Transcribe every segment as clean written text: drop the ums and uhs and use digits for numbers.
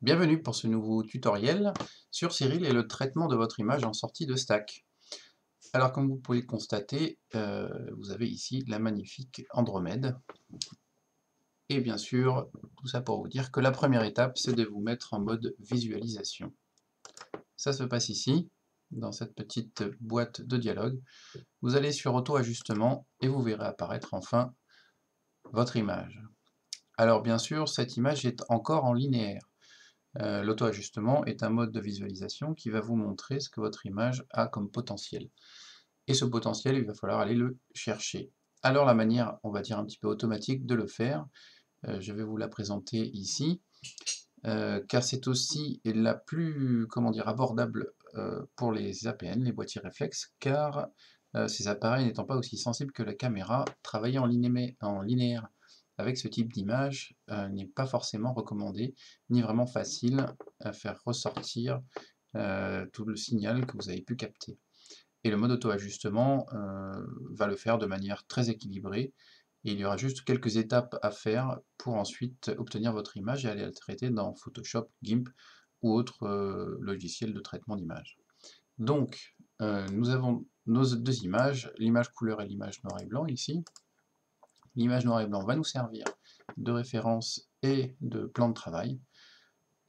Bienvenue pour ce nouveau tutoriel sur Cyril et le traitement de votre image en sortie de Stack. Alors comme vous pouvez le constater, vous avez ici la magnifique Andromède. Et bien sûr, tout ça pour vous dire que la première étape, c'est de vous mettre en mode visualisation. Ça se passe ici, dans cette petite boîte de dialogue. Vous allez sur Auto-ajustement et vous verrez apparaître enfin votre image. Alors bien sûr, cette image est encore en linéaire. L'auto-ajustement est un mode de visualisation qui va vous montrer ce que votre image a comme potentiel. Et ce potentiel, il va falloir aller le chercher. Alors la manière, on va dire un petit peu automatique de le faire, je vais vous la présenter ici, car c'est aussi la plus, comment dire, abordable pour les APN, les boîtiers réflexes, car ces appareils n'étant pas aussi sensibles que la caméra, travailler en linéaire avec ce type d'image n'est pas forcément recommandé, ni vraiment facile à faire ressortir tout le signal que vous avez pu capter. Et le mode auto-ajustement va le faire de manière très équilibrée, et il y aura juste quelques étapes à faire pour ensuite obtenir votre image et aller la traiter dans Photoshop, GIMP ou autre logiciel de traitement d'image. Donc, nous avons nos deux images, l'image couleur et l'image noir et blanc ici. L'image noir et blanc va nous servir de référence et de plan de travail.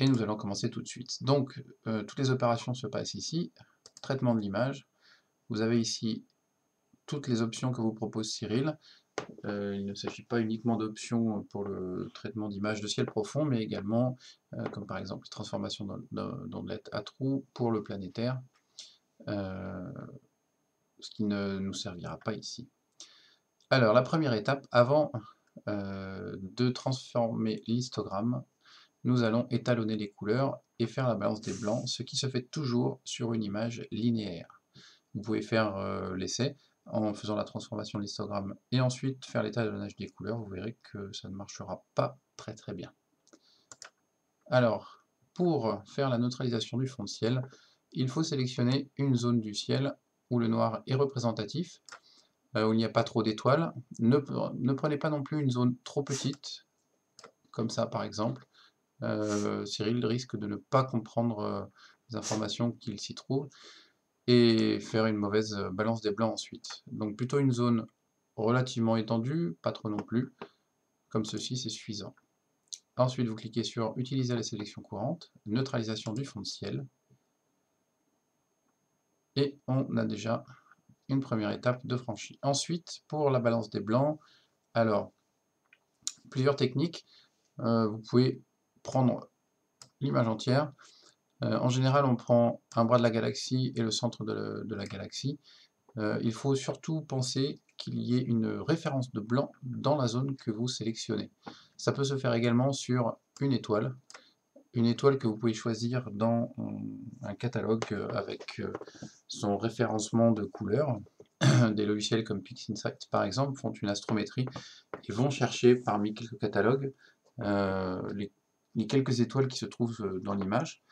Et nous allons commencer tout de suite. Donc, toutes les opérations se passent ici. Traitement de l'image. Vous avez ici toutes les options que vous propose Cyril. Il ne s'agit pas uniquement d'options pour le traitement d'images de ciel profond, mais également, comme par exemple, transformation d'ondelette à trous pour le planétaire, ce qui ne nous servira pas ici. Alors, la première étape, avant de transformer l'histogramme, nous allons étalonner les couleurs et faire la balance des blancs, ce qui se fait toujours sur une image linéaire. Vous pouvez faire l'essai en faisant la transformation de l'histogramme et ensuite faire l'étalonnage des couleurs, vous verrez que ça ne marchera pas très bien. Alors, pour faire la neutralisation du fond de ciel, il faut sélectionner une zone du ciel où le noir est représentatif, où il n'y a pas trop d'étoiles. Ne prenez pas non plus une zone trop petite, comme ça par exemple. Cyril risque de ne pas comprendre les informations qu'il s'y trouve et faire une mauvaise balance des blancs ensuite. Donc plutôt une zone relativement étendue, pas trop non plus, comme ceci c'est suffisant. Ensuite vous cliquez sur utiliser la sélection courante, neutralisation du fond de ciel, et on a déjà une première étape de franchie. Ensuite pour la balance des blancs, alors plusieurs techniques, vous pouvez prendre l'image entière. En général, on prend un bras de la galaxie et le centre de la galaxie. Il faut surtout penser qu'il y ait une référence de blanc dans la zone que vous sélectionnez. Ça peut se faire également sur une étoile que vous pouvez choisir dans un catalogue avec son référencement de couleurs. Des logiciels comme PixInsight par exemple font une astrométrie et vont chercher parmi quelques catalogues les quelques étoiles qui se trouvent dans l'image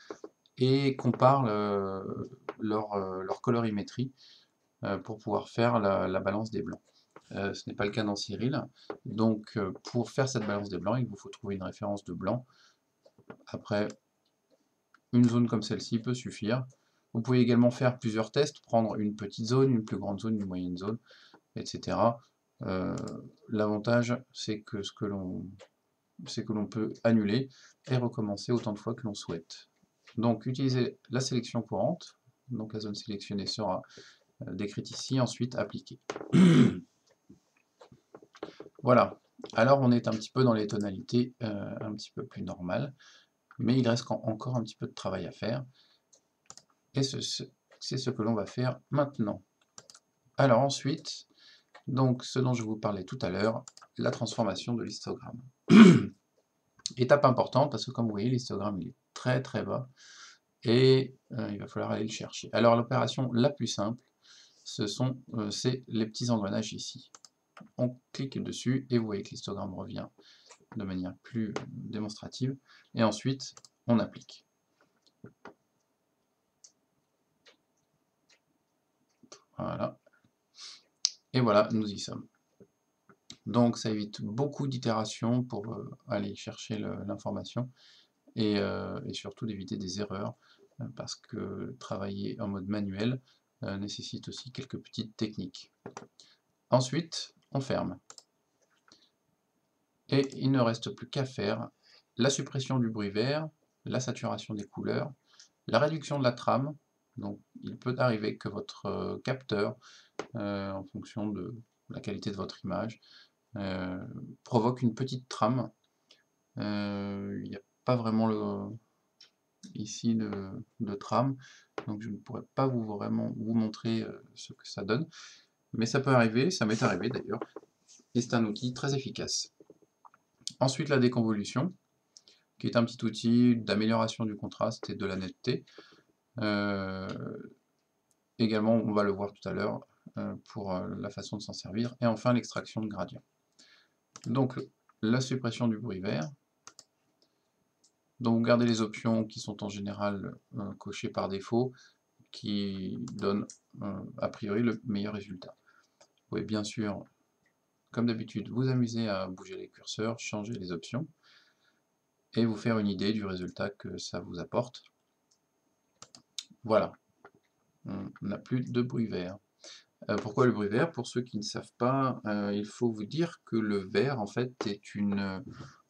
et comparent leur colorimétrie pour pouvoir faire la balance des blancs. Ce n'est pas le cas dans Cyril, donc pour faire cette balance des blancs, il vous faut trouver une référence de blanc. Après, une zone comme celle-ci peut suffire. Vous pouvez également faire plusieurs tests, prendre une petite zone, une plus grande zone, une moyenne zone, etc. L'avantage, c'est que l'on peut annuler et recommencer autant de fois que l'on souhaite. Donc utilisez la sélection courante, donc la zone sélectionnée sera décrite ici, ensuite appliquée. Voilà, alors on est un petit peu dans les tonalités un petit peu plus normales, mais il reste encore un petit peu de travail à faire, et c'est ce que l'on va faire maintenant. Alors ensuite, donc ce dont je vous parlais tout à l'heure, la transformation de l'histogramme. Étape importante, parce que comme vous voyez, l'histogramme il est très bas, et il va falloir aller le chercher. Alors l'opération la plus simple, c'est les petits engrenages ici. On clique dessus, et vous voyez que l'histogramme revient de manière plus démonstrative, et ensuite on applique. Voilà, et voilà, nous y sommes. Donc ça évite beaucoup d'itérations pour aller chercher l'information, et surtout d'éviter des erreurs, parce que travailler en mode manuel nécessite aussi quelques petites techniques. Ensuite, on ferme. Et il ne reste plus qu'à faire la suppression du bruit vert, la saturation des couleurs, la réduction de la trame. Donc il peut arriver que votre capteur, en fonction de la qualité de votre image, provoque une petite trame. Il n'y a pas vraiment ici de trame, donc je ne pourrais pas vraiment vous montrer ce que ça donne, mais ça peut arriver, ça m'est arrivé d'ailleurs, et c'est un outil très efficace. Ensuite, la déconvolution, qui est un petit outil d'amélioration du contraste et de la netteté. Également, on va le voir tout à l'heure pour la façon de s'en servir. Et enfin, l'extraction de gradient. Donc, la suppression du bruit vert. Donc, vous gardez les options qui sont en général cochées par défaut, qui donnent a priori le meilleur résultat. Vous pouvez bien sûr, comme d'habitude, vous amuser à bouger les curseurs, changer les options, et vous faire une idée du résultat que ça vous apporte. Voilà, on n'a plus de bruit vert. Pourquoi le bruit vert? Pour ceux qui ne savent pas, il faut vous dire que le vert, en fait, est une,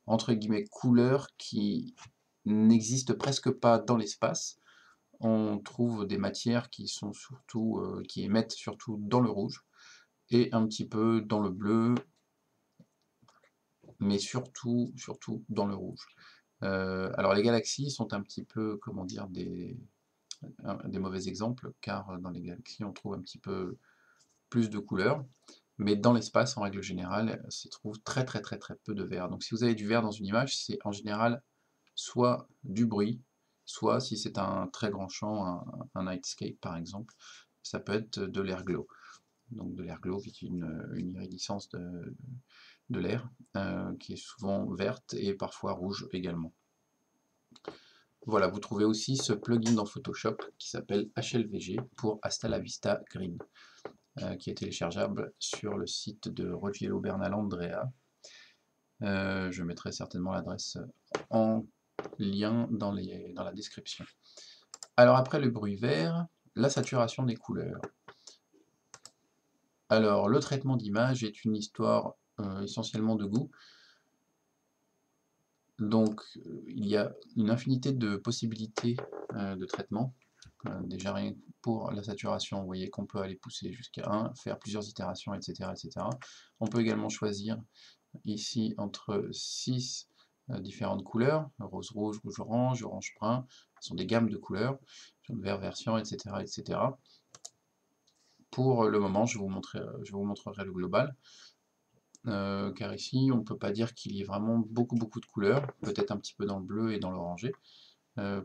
entre guillemets, couleur qui n'existe presque pas dans l'espace. On trouve des matières qui sont surtout, qui émettent surtout dans le rouge, et un petit peu dans le bleu, mais surtout dans le rouge. Alors les galaxies sont un petit peu, comment dire, des mauvais exemples, car dans les galaxies on trouve un petit peu plus de couleurs, mais dans l'espace en règle générale s'y trouve très peu de vert. Donc si vous avez du vert dans une image, c'est en général soit du bruit, soit si c'est un très grand champ, un nightscape par exemple, ça peut être de l'air glow. Donc de l'air glow qui est une iridescence de l'air, qui est souvent verte et parfois rouge également. Voilà, vous trouvez aussi ce plugin dans Photoshop qui s'appelle HLVG pour Hasta la Vista Green, qui est téléchargeable sur le site de Roggiero Bernalandrea. Je mettrai certainement l'adresse en lien dans la description. Alors après le bruit vert, la saturation des couleurs. Alors le traitement d'image est une histoire essentiellement de goût. Donc il y a une infinité de possibilités de traitement. Déjà rien que pour la saturation, vous voyez qu'on peut aller pousser jusqu'à 1, faire plusieurs itérations, etc., etc. On peut également choisir ici entre 6 différentes couleurs, rose rouge, rouge orange, orange brun, ce sont des gammes de couleurs, jaune vert version, etc., etc. Pour le moment, je vous montrerai le global. Car ici, on ne peut pas dire qu'il y ait vraiment beaucoup de couleurs, peut-être un petit peu dans le bleu et dans l'orangé.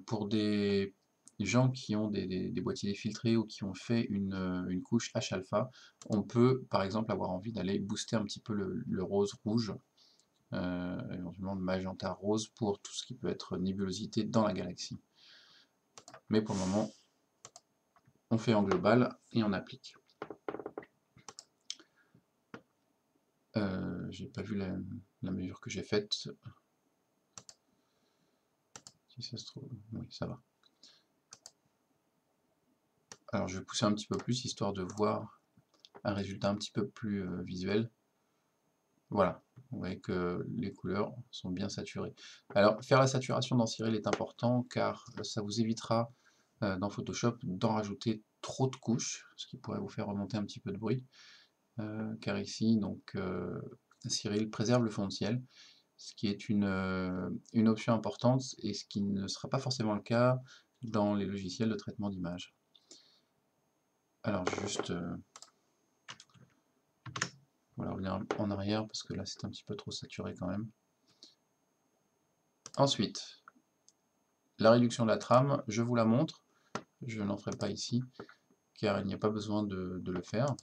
Pour des gens qui ont des boîtiers défiltrés ou qui ont fait une couche H-alpha, on peut par exemple avoir envie d'aller booster un petit peu le rose rouge, éventuellement le magenta rose pour tout ce qui peut être nébulosité dans la galaxie. Mais pour le moment, on fait en global et on applique. J'ai pas vu la mesure que j'ai faite. Si ça se trouve, oui, ça va. Alors je vais pousser un petit peu plus, histoire de voir un résultat un petit peu plus visuel. Voilà, vous voyez que les couleurs sont bien saturées. Alors faire la saturation dans Cyril est important, car ça vous évitera dans Photoshop d'en rajouter trop de couches, ce qui pourrait vous faire remonter un petit peu de bruit. Car ici, donc, Cyril préserve le fond de ciel, ce qui est une option importante et ce qui ne sera pas forcément le cas dans les logiciels de traitement d'image. Alors juste, on va revenir en arrière parce que là c'est un petit peu trop saturé quand même. Ensuite, la réduction de la trame, je vous la montre, je n'en ferai pas ici car il n'y a pas besoin de le faire.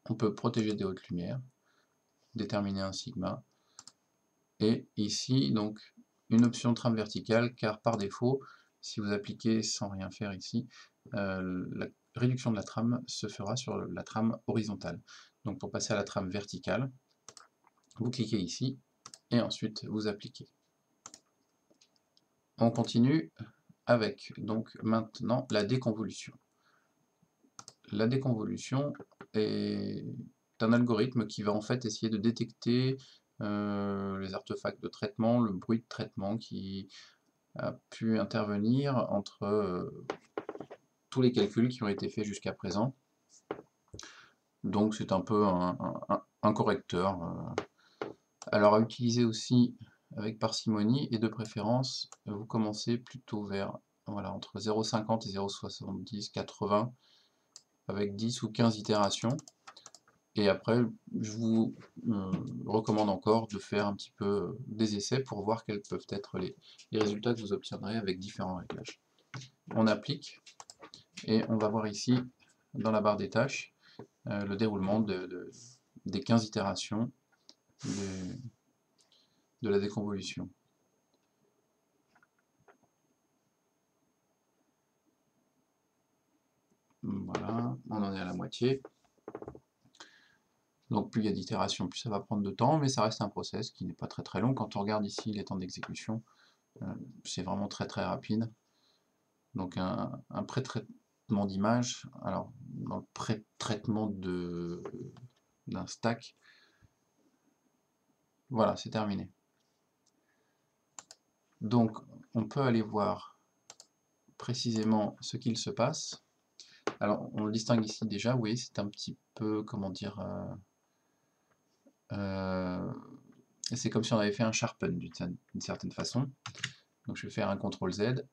On peut protéger des hautes lumières, déterminer un sigma, et ici donc une option trame verticale, car par défaut, si vous appliquez sans rien faire ici, la réduction de la trame se fera sur la trame horizontale. Donc pour passer à la trame verticale, vous cliquez ici, et ensuite vous appliquez. On continue avec donc maintenant la déconvolution. La déconvolution est un algorithme qui va en fait essayer de détecter les artefacts de traitement, le bruit de traitement qui a pu intervenir entre tous les calculs qui ont été faits jusqu'à présent. Donc c'est un peu un correcteur. Alors à utiliser aussi avec parcimonie et de préférence, vous commencez plutôt vers voilà, entre 0,50 et 0,70, 80 avec 10 ou 15 itérations. Et après, je vous recommande encore de faire un petit peu des essais pour voir quels peuvent être les résultats que vous obtiendrez avec différents réglages. On applique et on va voir ici dans la barre des tâches le déroulement des 15 itérations de la déconvolution. Voilà, on en est à la moitié. Donc plus il y a d'itérations, plus ça va prendre de temps, mais ça reste un process qui n'est pas très long. Quand on regarde ici les temps d'exécution, c'est vraiment très rapide. Donc un pré-traitement d'image, alors dans le pré-traitement d'un stack, voilà, c'est terminé. Donc on peut aller voir précisément ce qu'il se passe. Alors on le distingue ici déjà, oui, c'est un petit peu, comment dire, c'est comme si on avait fait un sharpen d'une certaine façon. Donc je vais faire un CTRL Z.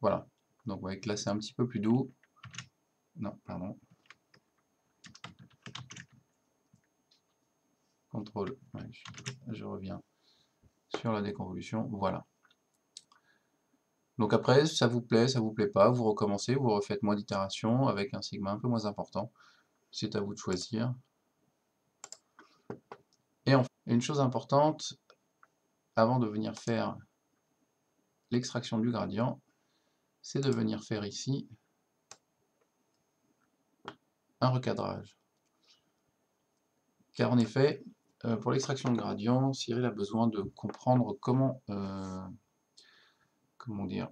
Voilà. Donc vous voyez que là c'est un petit peu plus doux. Non, pardon. CTRL, ouais, je reviens sur la déconvolution. Voilà. Donc après, ça vous plaît pas, vous recommencez, vous refaites moins d'itérations avec un sigma un peu moins important. C'est à vous de choisir. Et enfin, une chose importante, avant de venir faire l'extraction du gradient, c'est de venir faire ici un recadrage. Car en effet, pour l'extraction de gradient, Cyril a besoin de comprendre comment dire,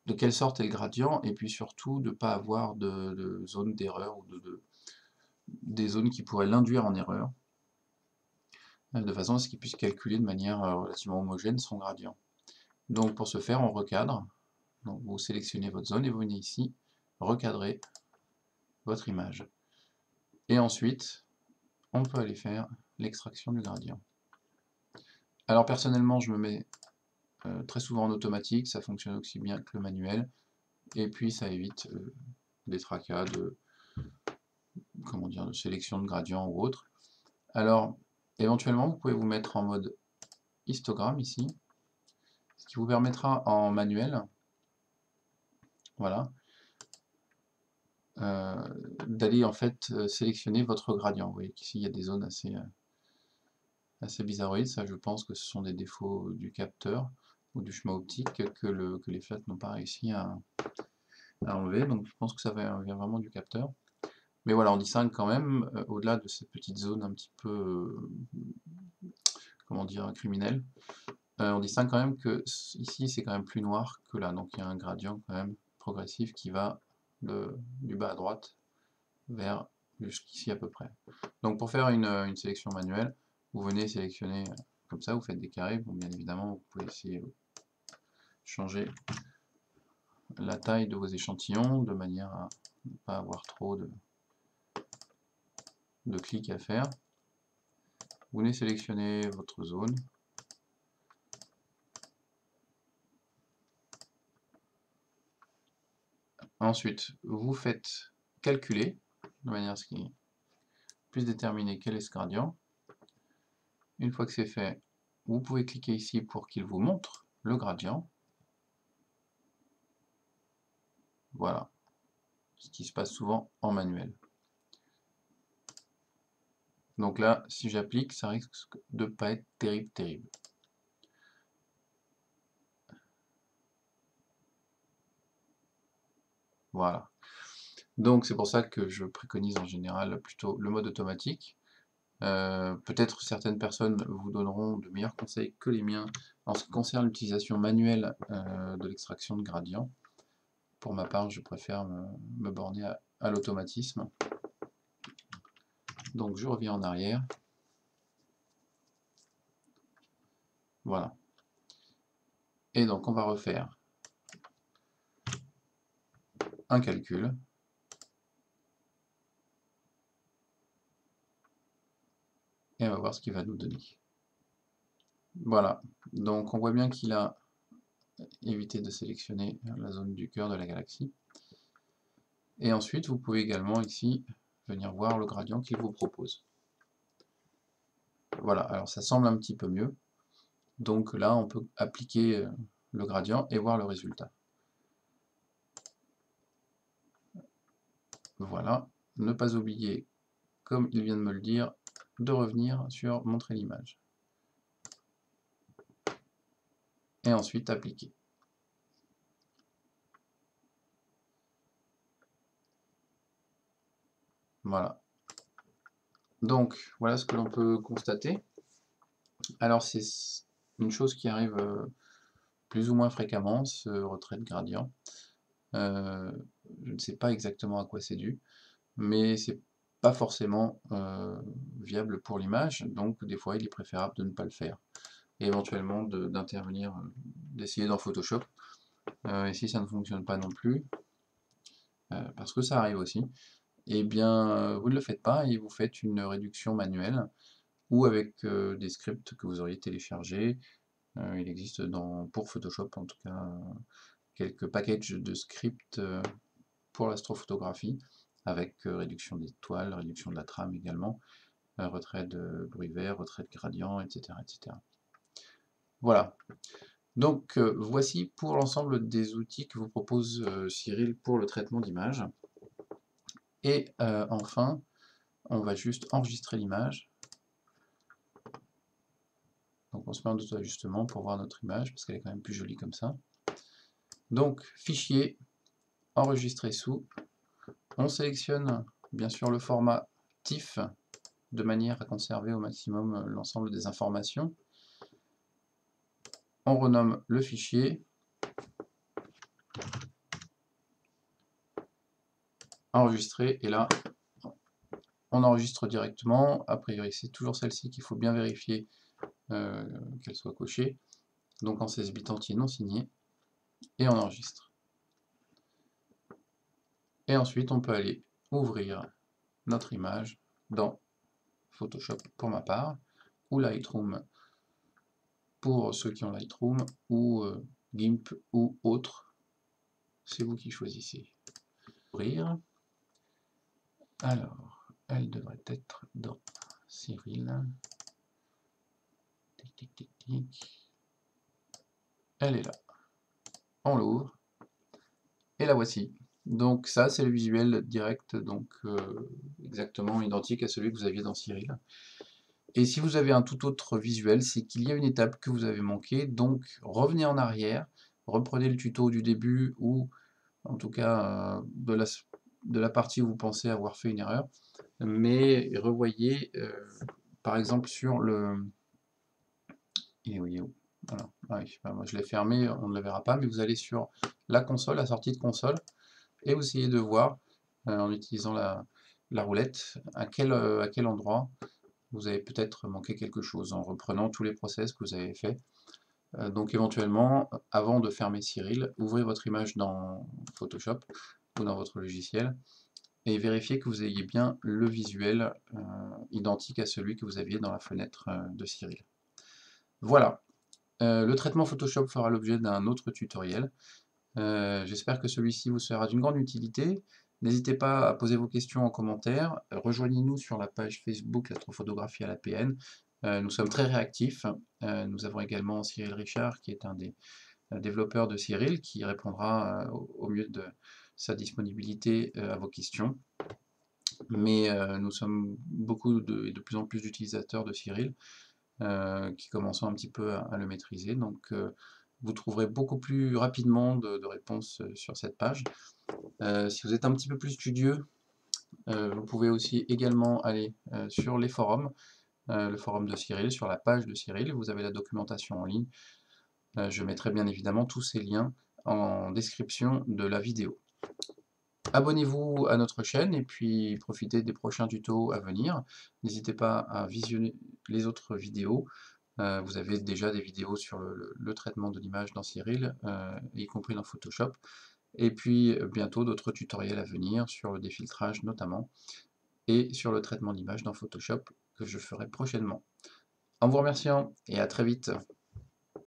de quelle sorte est le gradient, et puis surtout de ne pas avoir de zone d'erreur ou des zones qui pourraient l'induire en erreur, de façon à ce qu'il puisse calculer de manière relativement homogène son gradient. Donc pour ce faire, on recadre. Donc vous sélectionnez votre zone et vous venez ici recadrer votre image. Et ensuite, on peut aller faire l'extraction du gradient. Alors personnellement, je me mets très souvent en automatique, ça fonctionne aussi bien que le manuel, et puis ça évite des tracas de sélection de gradient ou autre. Alors, éventuellement, vous pouvez vous mettre en mode histogramme ici, ce qui vous permettra en manuel, voilà, d'aller en fait sélectionner votre gradient. Vous voyez qu'ici il y a des zones assez bizarroïdes, ça je pense que ce sont des défauts du capteur ou du chemin optique que les flats n'ont pas réussi à enlever, donc je pense que ça vient vraiment du capteur. Mais voilà, on distingue quand même, au-delà de cette petite zone un petit peu, comment dire, criminelle, on distingue quand même que ici c'est quand même plus noir que là, donc il y a un gradient quand même progressif qui va du bas à droite vers jusqu'ici à peu près. Donc pour faire une sélection manuelle, vous venez sélectionner comme ça, vous faites des carrés, bon, bien évidemment vous pouvez essayer de changer la taille de vos échantillons de manière à ne pas avoir trop de clics à faire. Vous venez sélectionner votre zone. Ensuite, vous faites calculer, de manière à ce qu'il puisse déterminer quel est ce gradient. Une fois que c'est fait, vous pouvez cliquer ici pour qu'il vous montre le gradient. Voilà, ce qui se passe souvent en manuel. Donc là, si j'applique, ça risque de ne pas être terrible. Voilà. Donc c'est pour ça que je préconise en général plutôt le mode automatique. Peut-être certaines personnes vous donneront de meilleurs conseils que les miens En ce qui concerne l'utilisation manuelle de l'extraction de gradient, pour ma part, je préfère me borner à l'automatisme. Donc je reviens en arrière. Voilà. Et donc on va refaire un calcul. Et on va voir ce qu'il va nous donner. Voilà. Donc on voit bien qu'il a évité de sélectionner la zone du cœur de la galaxie. Et ensuite, vous pouvez également ici venir voir le gradient qu'il vous propose. Voilà, alors ça semble un petit peu mieux. Donc là, on peut appliquer le gradient et voir le résultat. Voilà, ne pas oublier, comme il vient de me le dire, de revenir sur montrer l'image. Et ensuite appliquer. Voilà. Donc, voilà ce que l'on peut constater. Alors, c'est une chose qui arrive plus ou moins fréquemment, ce retrait de gradient. Je ne sais pas exactement à quoi c'est dû, mais c'est pas forcément viable pour l'image, donc des fois il est préférable de ne pas le faire. Et éventuellement d'intervenir, d'essayer dans Photoshop. Et si ça ne fonctionne pas non plus, parce que ça arrive aussi, et bien vous ne le faites pas et vous faites une réduction manuelle, ou avec des scripts que vous auriez téléchargés. Il existe pour Photoshop en tout cas quelques packages de scripts pour l'astrophotographie, avec réduction des toiles, réduction de la trame également, retrait de bruit vert, retrait de gradient, etc. etc. Voilà. Donc voici pour l'ensemble des outils que vous propose Cyril pour le traitement d'image. Et enfin, on va juste enregistrer l'image. Donc on se met en auto-ajustement pour voir notre image, parce qu'elle est quand même plus jolie comme ça. Donc, fichier, enregistrer sous. On sélectionne bien sûr le format TIFF, de manière à conserver au maximum l'ensemble des informations. On renomme le fichier. Enregistrer, et là, on enregistre directement. A priori, c'est toujours celle-ci qu'il faut bien vérifier qu'elle soit cochée. Donc en 16 bits entier non signé. Et on enregistre. Et ensuite, on peut aller ouvrir notre image dans Photoshop pour ma part, ou Lightroom pour ceux qui ont Lightroom, ou GIMP ou autre. C'est vous qui choisissez. Ouvrir. Alors, elle devrait être dans Cyril. Tic, tic, tic, tic. Elle est là. On l'ouvre. Et la voici. Donc ça, c'est le visuel direct, donc exactement identique à celui que vous aviez dans Cyril. Et si vous avez un tout autre visuel, c'est qu'il y a une étape que vous avez manquée, donc revenez en arrière, reprenez le tuto du début, ou en tout cas de la partie où vous pensez avoir fait une erreur, mais revoyez par exemple sur le... Il est où, il est où? Voilà. Ah oui, moi je l'ai fermé, on ne le verra pas, mais vous allez sur la console, la sortie de console, et vous essayez de voir, en utilisant la roulette, à quel endroit vous avez peut-être manqué quelque chose, en reprenant tous les process que vous avez fait. Donc éventuellement, avant de fermer Cyril, ouvrez votre image dans Photoshop ou dans votre logiciel, et vérifiez que vous ayez bien le visuel identique à celui que vous aviez dans la fenêtre de Cyril. Voilà. Le traitement Photoshop fera l'objet d'un autre tutoriel. J'espère que celui-ci vous sera d'une grande utilité. N'hésitez pas à poser vos questions en commentaire. Rejoignez-nous sur la page Facebook Astrophotographie à la PN. Nous sommes très réactifs. Nous avons également Cyril Richard, qui est un des développeurs de Cyril, qui répondra au mieux de sa disponibilité à vos questions. Mais nous sommes beaucoup de plus en plus d'utilisateurs de Cyril, qui commençons un petit peu à le maîtriser. Donc vous trouverez beaucoup plus rapidement de réponses sur cette page. Si vous êtes un petit peu plus studieux, vous pouvez aussi également aller sur les forums, le forum de Cyril, sur la page de Cyril, vous avez la documentation en ligne, Je mettrai bien évidemment tous ces liens en description de la vidéo. Abonnez-vous à notre chaîne et puis profitez des prochains tutos à venir. N'hésitez pas à visionner les autres vidéos. Vous avez déjà des vidéos sur le traitement de l'image dans Cyril, y compris dans Photoshop. Et puis bientôt d'autres tutoriels à venir sur le défiltrage notamment, et sur le traitement d'image dans Photoshop que je ferai prochainement. En vous remerciant et à très vite.